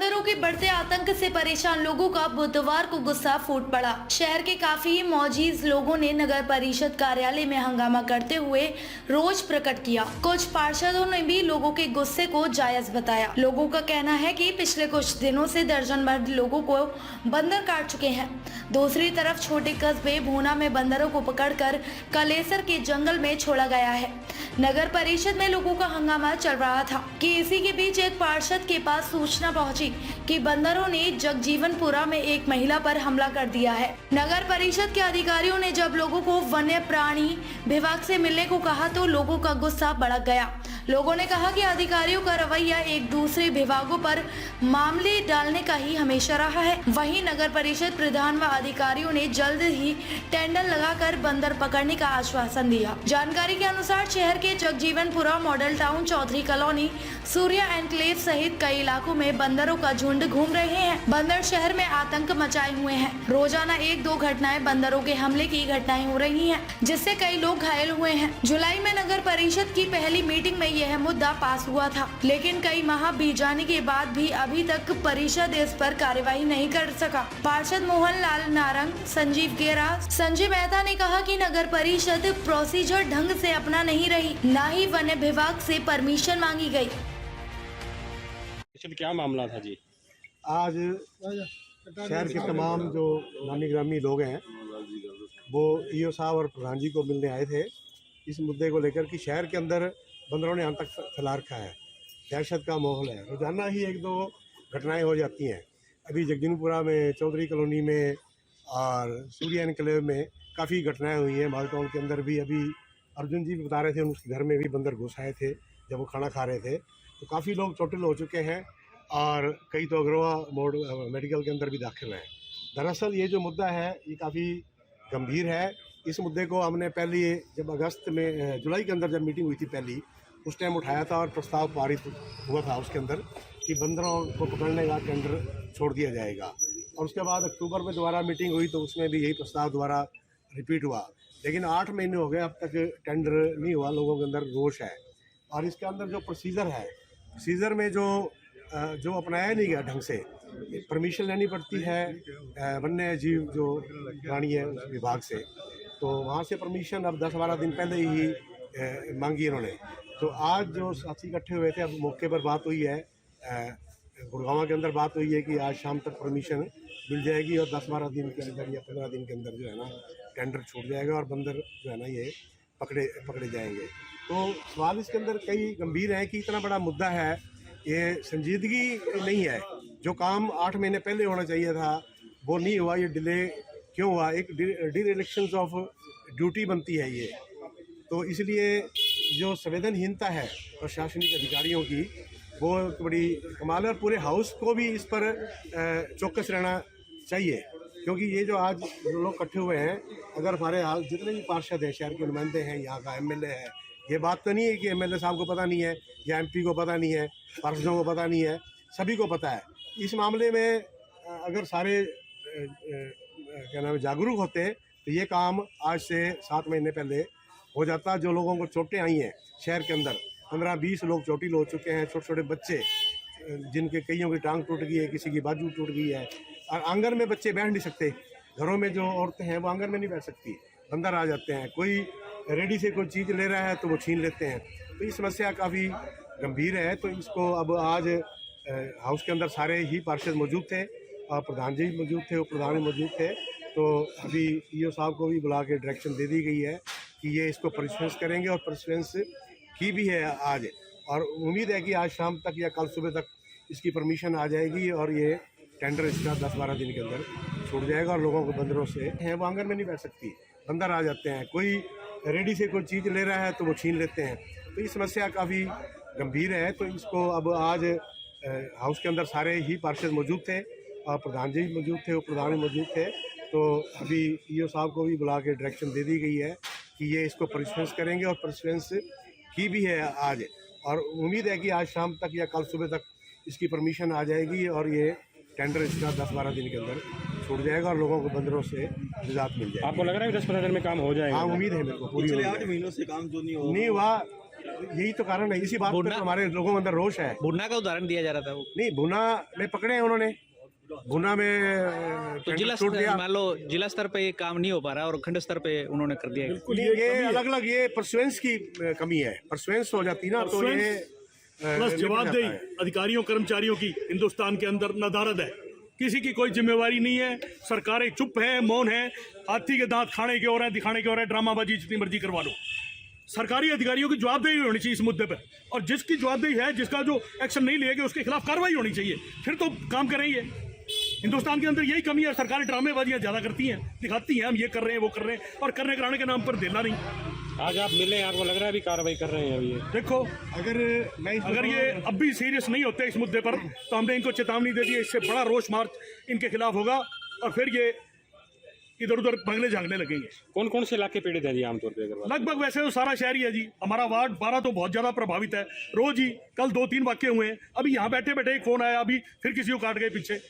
बंदरों के बढ़ते आतंक से परेशान लोगों का बुधवार को गुस्सा फूट पड़ा। शहर के काफी मौजूद लोगों ने नगर परिषद कार्यालय में हंगामा करते हुए रोष प्रकट किया। कुछ पार्षदों ने भी लोगों के गुस्से को जायज बताया। लोगों का कहना है कि पिछले कुछ दिनों से दर्जन भर लोगों को बंदर काट चुके हैं। दूसरी तरफ छोटे कस्बे भूना में बंदरों को पकड़कर कलेसर के जंगल में छोड़ा गया है। नगर परिषद में लोगों का हंगामा चल रहा था कि इसी के बीच एक पार्षद के पास सूचना पहुंची कि बंदरों ने जगजीवनपुरा में एक महिला पर हमला कर दिया है। नगर परिषद के अधिकारियों ने जब लोगों को वन्य प्राणी विभाग से मिलने को कहा तो लोगों का गुस्सा भड़क गया। लोगों ने कहा कि अधिकारियों का रवैया एक दूसरे विभागों पर मामले डालने का ही हमेशा रहा है। वहीं नगर परिषद प्रधान व अधिकारियों ने जल्द ही टेंडर लगाकर बंदर पकड़ने का आश्वासन दिया। जानकारी के अनुसार शहर के Jagjivanpura Model Town, Chaudhary Colony, Surya Enclave सहित कई इलाकों में बंदरों का झुंड घूम रहे हैं। बंदर शहर में आतंक मचाए हुए हैं। रोजाना 1-2 घटनाएं बंदरों के हमले की घटनाएं हो रही हैं, जिससे कई लोग घायल हुए हैं। जुलाई में नगर परिषद की पहली मीटिंग में यह मुद्दा पास हुआ था, लेकिन कई माह बीत जाने के बाद भी अभी तक परिषद इस पर कार्यवाही नहीं कर सका। पार्षद मोहन लाल नारंग, संजीव गेरा, संजय मेहता ने कहा कि नगर परिषद प्रोसीजर ढंग से अपना नहीं रही, न ही वन्य विभाग से परमिशन मांगी गई। क्या मामला था जी? आज शहर के तमाम जो नामी ग्रामी लोग हैं वो ईओ साहब और प्रधान जी को मिलने आए थे इस मुद्दे को लेकर कि शहर के अंदर बंदरों ने आतंक फैला रखा है, दहशत का माहौल है। रोजाना ही 1-2 घटनाएं हो जाती हैं। अभी जगजीवनपुरा में, चौधरी कॉलोनी में और सूर्या एनक्लेव में काफ़ी घटनाएं हुई हैं। मॉडल टाउन के अंदर भी अभी अर्जुन जी बता रहे थे उनके घर में भी बंदर घुस आए थे जब वो खाना खा रहे थे। तो काफ़ी लोग चोटिल हो चुके हैं और कई तो अग्रवा मोड मेडिकल के अंदर भी दाखिल हैं। दरअसल ये जो मुद्दा है ये काफ़ी गंभीर है। इस मुद्दे को हमने पहले जब अगस्त में जुलाई के अंदर जब मीटिंग हुई थी पहली, उस टाइम उठाया था और प्रस्ताव पारित हुआ था उसके अंदर कि बंदरों को पकड़ने का टेंडर छोड़ दिया जाएगा। और उसके बाद अक्टूबर में दोबारा मीटिंग हुई तो उसमें भी यही प्रस्ताव दोबारा रिपीट हुआ। लेकिन 8 महीने हो गए अब तक टेंडर नहीं हुआ। लोगों के अंदर रोष है और इसके अंदर जो प्रोसीजर है, प्रोसीजर में जो अपनाया नहीं गया ढंग से, परमिशन लेनी पड़ती है वन्य जीव जो प्राणी है उस विभाग से। तो वहाँ से परमिशन अब 10-12 दिन पहले ही मांगी इन्होंने। तो आज जो साथी इकट्ठे हुए थे, अब मौके पर बात हुई है, गुड़गांव के अंदर बात हुई है कि आज शाम तक परमिशन मिल जाएगी और 10-12 दिन के अंदर या 15 दिन के अंदर जो है ना टेंडर छूट जाएगा और बंदर जो है ना ये पकड़े जाएंगे। तो सवाल इसके अंदर कई गंभीर हैं कि इतना बड़ा मुद्दा है, ये संजीदगी नहीं है। जो काम 8 महीने पहले होना चाहिए था वो नहीं हुआ, ये डिले क्यों हुआ? एक डिरेक्शंस ऑफ ड्यूटी बनती है ये। तो इसलिए जो संवेदनहीनता है प्रशासनिक अधिकारियों की वो बड़ी कमाल है और पूरे हाउस को भी इस पर चौकस रहना चाहिए। क्योंकि ये जो आज लोग इकट्ठे हुए हैं, अगर हमारे हाल जितने भी पार्षद हैं, शहर के नुमाइंदे हैं, यहाँ का एमएलए है, ये बात तो नहीं है कि एमएलए साहब को पता नहीं है या एमपी को पता नहीं है, पार्षदों को पता नहीं है, सभी को पता है। इस मामले में अगर सारे क्या नाम है जागरूक होते तो ये काम आज से 7 महीने पहले हो जाता। जो लोगों को चोटें आई हैं शहर के अंदर, 15-20 लोग चोटिल हो चुके हैं, छोटे छोटे बच्चे जिनके कईयों की टांग टूट गई है, किसी की बाजू टूट गई है। और आंगन में बच्चे बैठ नहीं सकते, घरों में जो औरतें हैं वो आंगन में नहीं बैठ सकती, बंदर आ जाते हैं। कोई रेडी से कोई चीज़ ले रहा है तो वो छीन लेते हैं। तो ये समस्या काफ़ी गंभीर है। तो इसको अब आज हाउस के अंदर सारे ही पार्षद मौजूद थे और प्रधान जी मौजूद थे, उप प्रधान मौजूद थे। तो अभी ईओ साहब को भी बुला के डायरेक्शन दे दी गई है कि ये इसको परसिस्टेंस करेंगे और परसिस्टेंस की भी है आज। और उम्मीद है कि आज शाम तक या कल सुबह तक इसकी परमिशन आ जाएगी और ये टेंडर इसका 10-12 दिन के अंदर छूट जाएगा और लोगों को बंदरों से हैं वो आंगन में नहीं बैठ सकती, बंदर आ जाते हैं। कोई रेडी से कोई चीज़ ले रहा है तो वो छीन लेते हैं। तो ये समस्या काफ़ी गंभीर है। तो इसको अब आज हाउस के अंदर सारे ही पार्षद मौजूद थे और प्रधान जी मौजूद थे, उप प्रधान मौजूद थे। तो अभी ईओ साहब को भी बुला के डायरेक्शन दे दी गई है कि ये इसको परसिस्टेंस करेंगे और परसिस्टेंस की भी है आज। और उम्मीद है कि आज शाम तक या कल सुबह तक इसकी परमिशन आ जाएगी और ये टेंडर इसका 10-12 दिन के अंदर छूट जाएगा और लोगों को बंदरों से निजात मिल जाएगी। आपको लग रहा है 10-15 दिन में काम हो जाएगा? हाँ, उम्मीद है मेरे को। पूरी 8 महीनों से काम जो नहीं हुआ यही तो कारण है, इसी बात पर हमारे लोगों के अंदर रोष है। भुन्ना का उदाहरण दिया जा रहा था वो। नहीं, भुना में पकड़े हैं उन्होंने, भुना में तो जिला छूट दिया। मान लो जिला स्तर पे ये काम नहीं हो पा रहा और खंड स्तर पे उन्होंने कर दिया। ये अलग अलग, ये परसुएंस की कमी है। परसुएंस हो जाती ना तो ये प्लस जवाबदेही अधिकारियों कर्मचारियों की हिंदुस्तान के अंदर नदारद है, किसी की कोई जिम्मेवारी नहीं है। सरकारें चुप है, मौन है, हाथी के दांत खाने के और है, दिखाने के और है, ड्रामाबाजी जितनी मर्जी करवा लो। सरकारी अधिकारियों की जवाबदेही होनी चाहिए इस मुद्दे पर, और जिसकी जवाबदेही है, जिसका जो एक्शन नहीं लिया गया उसके खिलाफ कार्रवाई होनी चाहिए, फिर तो काम करेंगे। हिंदुस्तान के अंदर यही कमी है, सरकारी ड्रामेबाजियां ज्यादा करती हैं, दिखाती हैं हम ये कर रहे हैं वो कर रहे हैं, और करने कराने के नाम पर देना नहीं। आज आप मिले, आपको लग रहा है अभी कार्रवाई कर रहे हैं अभी? देखो, अगर ये अब भी सीरियस नहीं होते इस मुद्दे पर तो हमने इनको चेतावनी दे दी है, इससे बड़ा रोष मार्च इनके खिलाफ होगा और फिर ये इधर उधर भागने झागने लगेंगे। कौन कौन से इलाके पीड़ित हैं जी आमतौर पे? लगभग वैसे तो सारा शहर ही है जी। हमारा वार्ड 12 तो बहुत ज्यादा प्रभावित है, रोज ही कल 2-3 वाक्य हुए हैं। अभी यहाँ बैठे बैठे एक फोन आया, अभी फिर किसी को काट गए पीछे।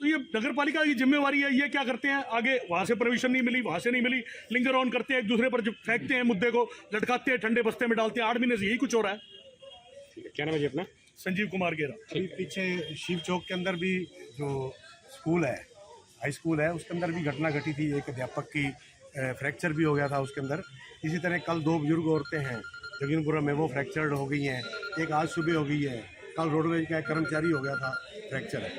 तो ये नगर पालिका की जिम्मेवारी है। ये क्या करते हैं, आगे वहां से परमिशन नहीं मिली, वहां से नहीं मिली, लिंगर ऑन करते हैं, एक दूसरे पर जब फेंकते हैं मुद्दे को, लटकाते हैं, ठंडे बस्ते में डालते हैं। 8 महीने से यही कुछ हो रहा है। क्या नाम है जी अपना? संजीव कुमार गेरा। अभी पीछे शिव चौक के अंदर भी जो स्कूल है, हाई स्कूल है, उसके अंदर भी घटना घटी थी। एक अध्यापक की फ्रैक्चर भी हो गया था उसके अंदर। इसी तरह कल 2 बुजुर्ग औरतें हैं जगीनपुरा में, वो फ्रैक्चर्ड हो गई हैं। एक आज सुबह हो गई है। कल रोडवेज का एक कर्मचारी हो गया था फ्रैक्चर है,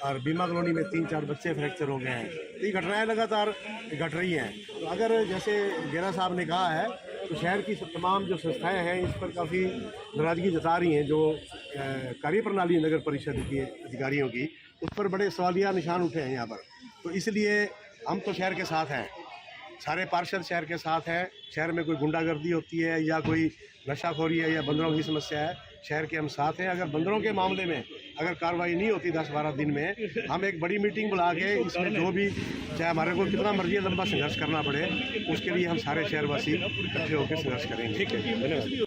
और बीमा कॉलोनी में 3-4 बच्चे फ्रैक्चर हो गए हैं। तो ये घटनाएं लगातार घट रही हैं। तो अगर जैसे गेरा साहब ने कहा है, तो शहर की तमाम जो संस्थाएं हैं इस पर काफ़ी नाराज़गी जता रही हैं। जो कार्यप्रणाली नगर परिषद की अधिकारियों की, उस पर बड़े सवालिया निशान उठे हैं यहाँ पर। तो इसलिए हम तो शहर के साथ हैं, सारे पार्षद शहर के साथ हैं। शहर में कोई गुंडागर्दी होती है या कोई नशाखोरी है या बंदरों की समस्या है, शहर के हम साथ हैं। अगर बंदरों के मामले में अगर कार्रवाई नहीं होती 10-12 दिन में, हम एक बड़ी मीटिंग बुला के इसमें जो भी, चाहे हमारे को कितना मर्जी लंबा संघर्ष करना पड़े, उसके लिए हम सारे शहरवासी इकट्ठे होकर संघर्ष करेंगे। ठीक है, धन्यवाद।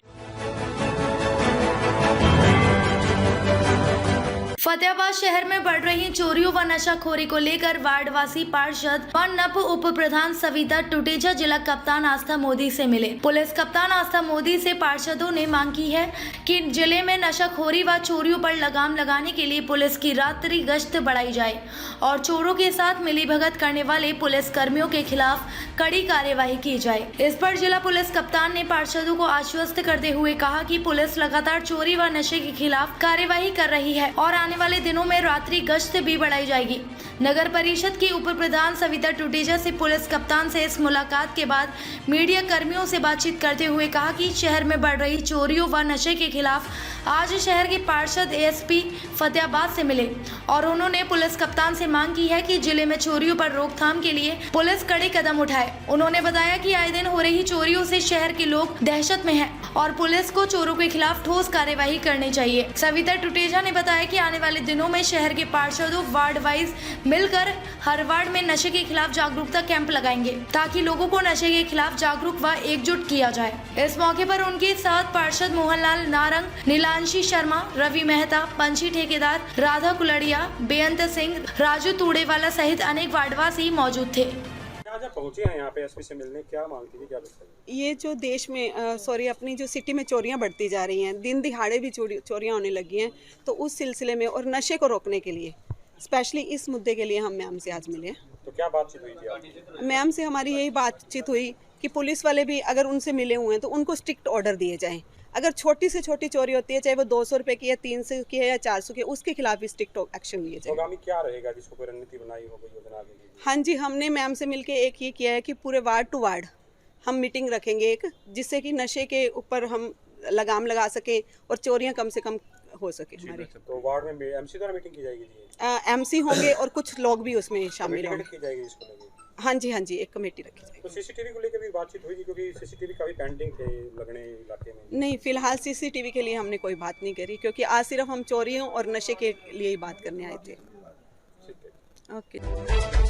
फतेहाबाद शहर में बढ़ रही चोरियों व नशाखोरी को लेकर वार्डवासी पार्षद व नप उप प्रधान सविता टुटेजा जिला कप्तान आस्था मोदी से मिले। पुलिस कप्तान आस्था मोदी से पार्षदों ने मांग की है कि जिले में नशाखोरी व चोरियों पर लगाम लगाने के लिए पुलिस की रात्रि गश्त बढ़ाई जाए और चोरों के साथ मिलीभगत करने वाले पुलिस कर्मियों के खिलाफ कड़ी कार्यवाही की जाए। इस पर जिला पुलिस कप्तान ने पार्षदों को आश्वस्त करते हुए कहा कि पुलिस लगातार चोरी व नशे के खिलाफ कार्यवाही कर रही है और आने वाले दिनों में रात्रि गश्त भी बढ़ाई जाएगी। नगर परिषद की उप प्रधान सविता टुटेजा से पुलिस कप्तान से इस मुलाकात के बाद मीडिया कर्मियों से बातचीत करते हुए कहा कि शहर में बढ़ रही चोरियों व नशे के खिलाफ आज शहर के पार्षद एएसपी फतेहाबाद से मिले और उन्होंने पुलिस कप्तान से मांग की है कि जिले में चोरियों पर रोकथाम के लिए पुलिस कड़े कदम उठाए। उन्होंने बताया कि आए दिन हो रही चोरियों से शहर के लोग दहशत में हैं और पुलिस को चोरों के खिलाफ ठोस कार्यवाही करनी चाहिए। सविता टुटेजा ने बताया कि आने वाले दिनों में शहर के पार्षदों वार्ड वाइज मिलकर हर वार्ड में नशे के खिलाफ जागरूकता कैंप लगाएंगे ताकि लोगों को नशे के खिलाफ जागरूक व एकजुट किया जाए। इस मौके पर उनके साथ पार्षद मोहनलाल नारंग, नीलांशी शर्मा, रवि मेहता, पंछी ठेकेदार, राधा कुलड़िया, बेअंत सिंह, राजू तूड़ेवाला सहित अनेक वार्डवासी मौजूद थे। आज आप पहुंचे हैं यहाँ पे एसपी से मिलने, क्या मांग थी, क्या बताइए? ये जो देश में अपनी जो सिटी में चोरियां बढ़ती जा रही हैं, दिन दिहाड़े भी चोरियां होने लगी हैं, तो उस सिलसिले में और नशे को रोकने के लिए स्पेशली इस मुद्दे के लिए हम मैम से आज मिले। तो क्या बातचीत हुई थी आपकी? मैम से हमारी यही बातचीत हुई कि पुलिस वाले भी अगर उनसे मिले हुए हैं तो उनको स्ट्रिक्ट ऑर्डर दिए जाएं। अगर छोटी से छोटी चोरी होती है, चाहे वो 200 रुपये की है, 300 की है या 400 की है, उसके खिलाफ भी स्ट्रिक्ट एक्शन लिए जाए। आगामी क्या रहेगा, जिसको कोई रणनीति बनाई हो, कोई योजना आगे की? हाँ जी, हमने मैम से मिलके एक ये किया है कि पूरे वार्ड टू वार्ड हम मीटिंग रखेंगे एक, जिससे कि नशे के ऊपर हम लगाम लगा सके और चोरियां कम से कम हो सके हमारी। तो वार्ड में एमसी द्वारा मीटिंग की जाएगी? एमसी होंगे और कुछ लोग भी उसमें शामिल होंगे। की जाएगी इसको लेके? हाँ जी, एक कमेटी रखी जाएगी। तो सीसीटीवी को लेकर भी बातचीत हुई, क्योंकि सीसीटीवी काफी पेंडिंग थे लगने इलाके में? नहीं, फिलहाल सीसीटीवी के लिए हमने कोई बात नहीं करी, क्योंकि आज सिर्फ हम चोरियों और नशे के लिए ही बात करने आए थे। ठीक है। ओके।